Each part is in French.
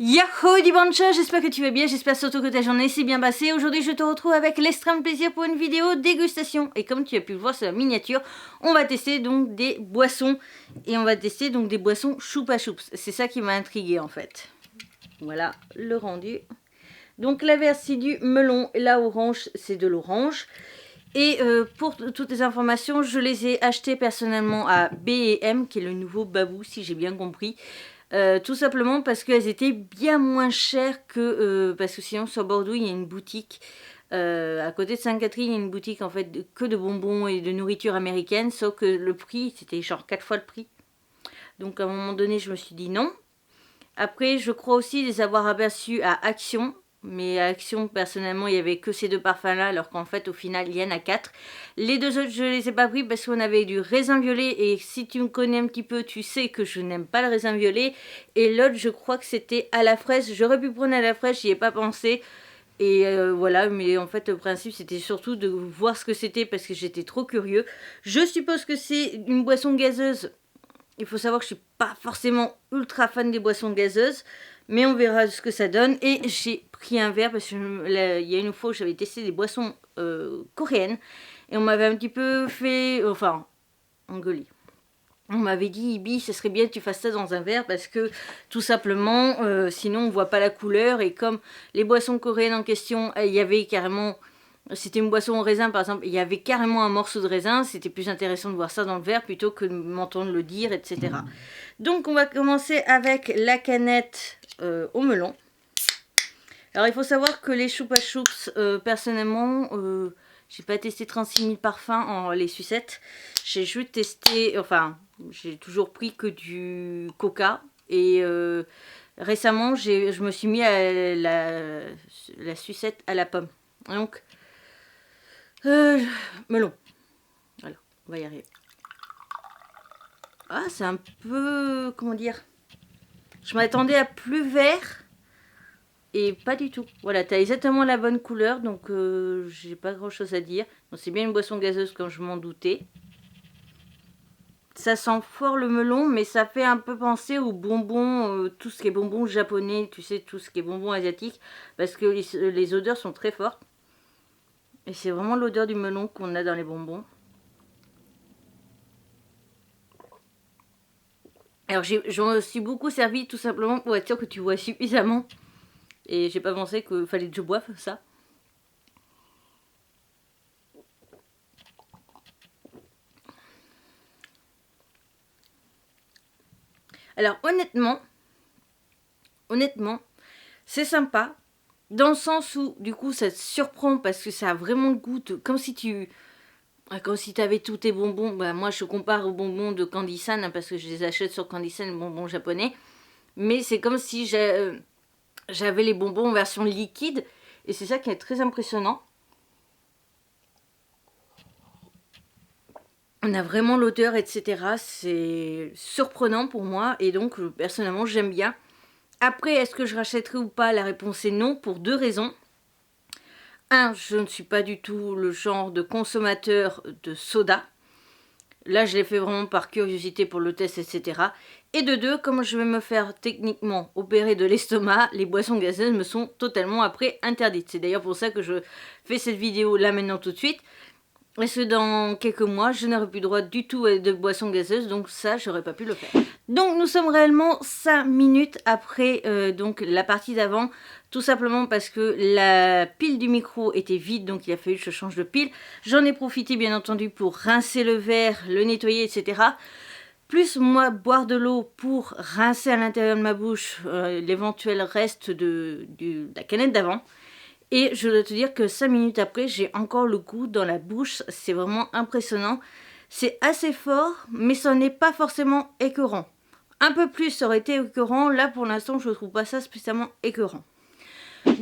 Yahoo Dibancha, j'espère que tu vas bien, j'espère surtout que ta journée s'est bien passée. Aujourd'hui je te retrouve avec l'extrême plaisir pour une vidéo dégustation. Et comme tu as pu le voir sur la miniature, on va tester donc des boissons. Et on va tester donc des boissons choupa choups. C'est ça qui m'a intriguée en fait. Voilà le rendu. Donc la verte c'est du melon, la orange c'est de l'orange. Et pour toutes les informations, je les ai achetées personnellement à B&M, qui est le nouveau Babou si j'ai bien compris. Tout simplement parce qu'elles étaient bien moins chères que... parce que sinon sur Bordeaux il y a une boutique, à côté de Sainte-Catherine il y a une boutique en fait que de bonbons et de nourriture américaine, sauf que le prix c'était genre 4 fois le prix. Donc à un moment donné je me suis dit non. Après je crois aussi les avoir aperçus à Action. Mais à Action, personnellement, il n'y avait que ces deux parfums-là, alors qu'en fait, au final, il y en a 4. Les deux autres, je ne les ai pas pris parce qu'on avait du raisin violet. Et si tu me connais un petit peu, tu sais que je n'aime pas le raisin violet. Et l'autre, je crois que c'était à la fraise. J'aurais pu prendre à la fraise, j'y ai pas pensé. Et voilà, mais en fait, le principe, c'était surtout de voir ce que c'était parce que j'étais trop curieux. Je suppose que c'est une boisson gazeuse. Il faut savoir que je ne suis pas forcément ultra fan des boissons gazeuses. Mais on verra ce que ça donne. Et j'ai pris un verre parce que il y a une fois où j'avais testé des boissons coréennes. Et on m'avait un petit peu fait... Enfin, engueulé. On m'avait dit, Ibi, ce serait bien que tu fasses ça dans un verre parce que tout simplement, sinon on voit pas la couleur. Et comme les boissons coréennes en question, il y avait carrément... C'était une boisson au raisin par exemple, il y avait carrément un morceau de raisin. C'était plus intéressant de voir ça dans le verre plutôt que de m'entendre le dire, etc. Donc on va commencer avec la canette au melon. Alors il faut savoir que les choupa choups, personnellement, j'ai pas testé 36 000 parfums en les sucettes. J'ai juste testé, enfin, j'ai toujours pris que du coca. Et récemment, je me suis mis à la sucette à la pomme. Donc, melon. Voilà, on va y arriver. Ah, c'est un peu, comment dire, je m'attendais à plus vert. Et pas du tout. Voilà, t'as exactement la bonne couleur, donc j'ai pas grand chose à dire. C'est bien une boisson gazeuse comme je m'en doutais. Ça sent fort le melon, mais ça fait un peu penser aux bonbons, tout ce qui est bonbons japonais, tu sais, tout ce qui est bonbons asiatiques, parce que les odeurs sont très fortes. Et c'est vraiment l'odeur du melon qu'on a dans les bonbons. Alors j'en suis beaucoup servi tout simplement pour être sûr que tu vois suffisamment. Et j'ai pas pensé qu'il fallait que je boive ça. Alors honnêtement, c'est sympa. Dans le sens où, du coup, ça te surprend parce que ça a vraiment le goût de, comme si tu avais tous tes bonbons. Bah, moi, je compare aux bonbons de Candy-san, hein, parce que je les achète sur Candy-san, les bonbons japonais. Mais c'est comme si j'avais les bonbons en version liquide. Et c'est ça qui est très impressionnant. On a vraiment l'odeur, etc. C'est surprenant pour moi. Et donc, personnellement, j'aime bien. Après, est-ce que je rachèterai ou pas? La réponse est non, pour deux raisons. Un, je ne suis pas du tout le genre de consommateur de soda. Là, je l'ai fait vraiment par curiosité pour le test, etc. Et de deux, comme je vais me faire techniquement opérer de l'estomac, les boissons gazeuses me sont totalement après interdites. C'est d'ailleurs pour ça que je fais cette vidéo là maintenant tout de suite. Parce que dans quelques mois, je n'aurai plus droit du tout de boissons gazeuses, donc ça, j'aurais pas pu le faire. Donc nous sommes réellement 5 minutes après donc la partie d'avant, tout simplement parce que la pile du micro était vide, donc il a fallu que je change de pile. J'en ai profité bien entendu pour rincer le verre, le nettoyer, etc. Plus moi boire de l'eau pour rincer à l'intérieur de ma bouche l'éventuel reste de la canette d'avant. Et je dois te dire que 5 minutes après, j'ai encore le goût dans la bouche. C'est vraiment impressionnant. C'est assez fort, mais ça n'est pas forcément écœurant. Un peu plus, ça aurait été écœurant. Là, pour l'instant, je ne trouve pas ça spécialement écœurant.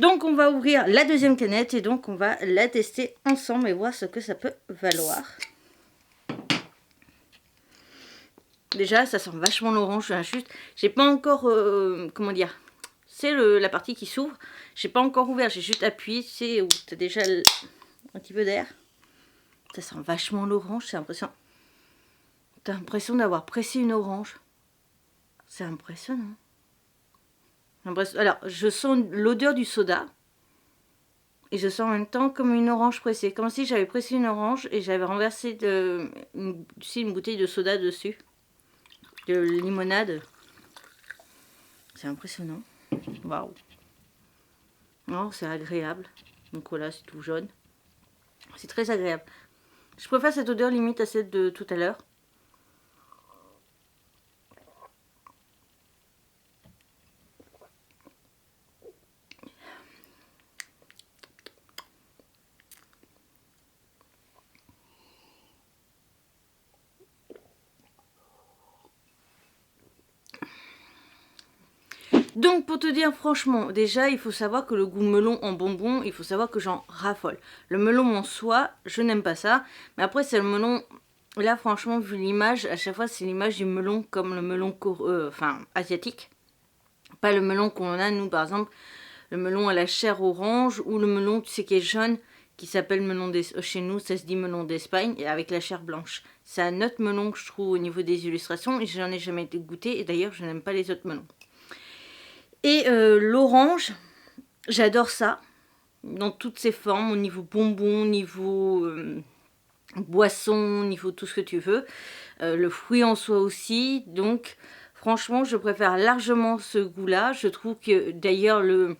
Donc, on va ouvrir la deuxième canette et donc on va la tester ensemble et voir ce que ça peut valoir. Déjà, ça sent vachement l'orange. J'ai pas encore, comment dire, c'est la partie qui s'ouvre. J'ai pas encore ouvert, j'ai juste appuyé, tu sais, où tu as déjà un petit peu d'air. Ça sent vachement l'orange, c'est impressionnant. T'as l'impression d'avoir pressé une orange. C'est impressionnant. Alors, je sens l'odeur du soda. Et je sens en même temps comme une orange pressée. Comme si j'avais pressé une orange et j'avais renversé une bouteille de soda dessus. De limonade. C'est impressionnant. Waouh. Oh, c'est agréable. Donc voilà, c'est tout jaune. C'est très agréable. Je préfère cette odeur limite à celle de tout à l'heure. Donc pour te dire franchement, déjà il faut savoir que le goût melon en bonbon, il faut savoir que j'en raffole. Le melon en soi, je n'aime pas ça. Mais après c'est le melon, là franchement vu l'image, à chaque fois c'est l'image du melon comme le melon asiatique. Pas le melon qu'on a nous par exemple, le melon à la chair orange ou le melon tu sais qui est jaune, qui s'appelle melon chez nous ça se dit melon d'Espagne et avec la chair blanche. C'est un autre melon que je trouve au niveau des illustrations et j'en ai jamais goûté et d'ailleurs je n'aime pas les autres melons. Et l'orange, j'adore ça, dans toutes ses formes, au niveau bonbon, au niveau boisson, au niveau tout ce que tu veux. Le fruit en soi aussi, donc franchement, je préfère largement ce goût-là. Je trouve que d'ailleurs le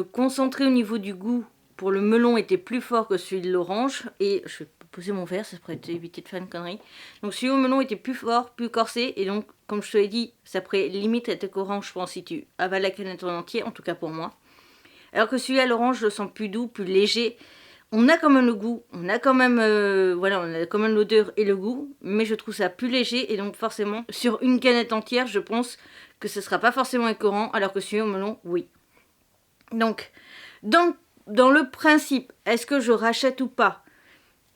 concentré au niveau du goût pour le melon était plus fort que celui de l'orange. Et je vais poser mon verre, ça pourrait éviter de faire une connerie. Donc celui au melon était plus fort, plus corsé. Et donc, comme je te l'ai dit, ça pourrait limite être orange, je pense, si tu avales la canette en entier, en tout cas pour moi. Alors que celui à l'orange, je le sens plus doux, plus léger. On a quand même le goût, on a quand même l'odeur et le goût, mais je trouve ça plus léger et donc forcément, sur une canette entière, je pense que ce sera pas forcément écœurant, alors que celui au melon, oui. Donc, dans le principe, est-ce que je rachète ou pas?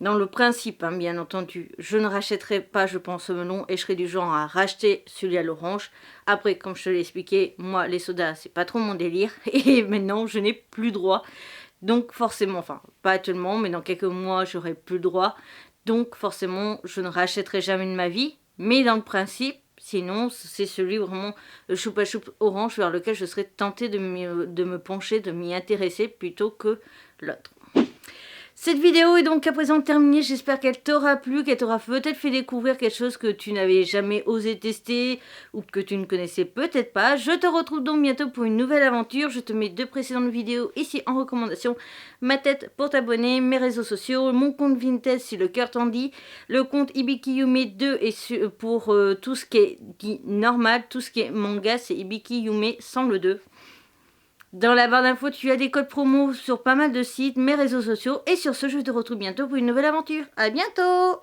Dans le principe, hein, bien entendu, je ne rachèterai pas, je pense, ce melon et je serai du genre à racheter celui à l'orange. Après, comme je te l'ai expliqué, moi, les sodas, c'est pas trop mon délire et maintenant, je n'ai plus droit. Donc, forcément, enfin, pas actuellement, mais dans quelques mois, j'aurai plus le droit. Donc, forcément, je ne rachèterai jamais de ma vie. Mais dans le principe, sinon, c'est celui vraiment, le choupa choup orange vers lequel je serais tentée de me pencher, de m'y intéresser plutôt que l'autre. Cette vidéo est donc à présent terminée, j'espère qu'elle t'aura plu, qu'elle t'aura peut-être fait découvrir quelque chose que tu n'avais jamais osé tester ou que tu ne connaissais peut-être pas. Je te retrouve donc bientôt pour une nouvelle aventure, je te mets 2 précédentes vidéos ici en recommandation, ma tête pour t'abonner, mes réseaux sociaux, mon compte Vinted si le cœur t'en dit, le compte Ibikiyume2 est pour tout ce qui est dit normal, tout ce qui est manga c'est Ibikiyume sans le 2. Dans la barre d'infos, tu as des codes promo sur pas mal de sites, mes réseaux sociaux. Et sur ce, je te retrouve bientôt pour une nouvelle aventure. À bientôt!